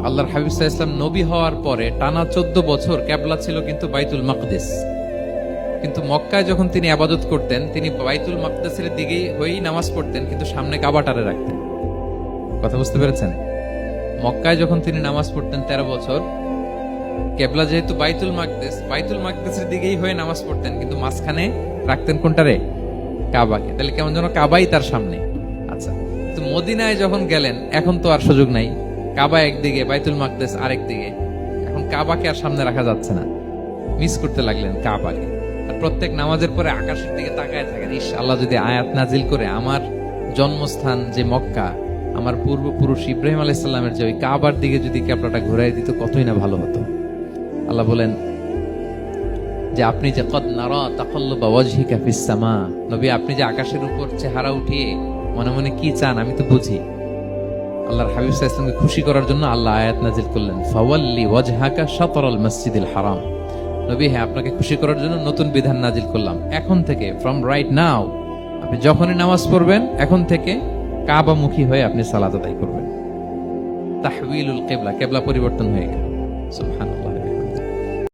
আল্লাহর হাবিব সাল্লাল্লাহু আলাইহি ওয়াসাল্লাম নবী হওয়ার পরে টানা 14 বছর কিবলা ছিল কিন্তু বাইতুল মাকদিস। কিন্তু মক্কায় যখন তিনি ইবাদত করতেন, তিনি বাইতুল মাকদিসের দিকেই হয়েই নামাজ পড়তেন, কিন্তু সামনে কাবাটারে রাখতেন। কথা বুঝতে পেরেছেন? মক্কায় যখন তিনি নামাজ পড়তেন 13 বছর, কিবলা যেহেতু বাইতুল মাকদিসের দিকেই হয়ে নামাজ পড়তেন, কিন্তু মাঝখানে রাখতেন কোনটারে? কাবাকে। তাহলে কেমন যেন কাবাই তার সামনে। আচ্ছা, তো মদিনায় যখন গেলেন, এখন তো আর সুযোগ নাই, কাবা একদিকে, বাইতুল মাকদিস আরেক দিকে, এখন কাবাকে আর সামনে রাখা যাচ্ছে না, মিস করতে লাগলেন কাবাকে। আর প্রত্যেক নামাজের পরে আকাশের দিকে তাকায় থাকেন, ইস আল্লাহ যদি আয়াত নাজিল করে আমার জন্মস্থান যে মক্কা, আমার পূর্বপুরুষ ইব্রাহিম আলাইহিস সালামের যে ওই কাবার দিকে যদি ক্যাবলাটা ঘুরাই দিত, কতই না ভালো হতো। আল্লাহ বলেন যে আপনি যে কদ নারা তাকাল্লুবা ওয়াজহিকা ফিস সামা, নবী আপনি যে আকাশের উপর চেহারা উঠিয়ে মনে মনে কি চান আমি তো বুঝি। আল্লাহর হাবিব সাল্লাল্লাহু আলাইহি ওয়াসাল্লামকে খুশি করার জন্য আল্লাহ আয়াত নাজিল করলেন, ফাওয়াল্লি ওয়াজহাকা শাতরাল মসজিদিল হারাম। নবী হ্যাঁ, আপনাকে খুশি করার জন্য নতুন বিধান নাজিল করলাম, এখন থেকে ফ্রম রাইট নাও আপনি যখনই নামাজ পড়বেন, এখন থেকে কাবামুখী হয়ে আপনি সালাত আদায় করবেন। তাহওয়িলুল কিবলা, কিবলা পরিবর্তন হয়ে গেল। সুবহানাল্লাহ।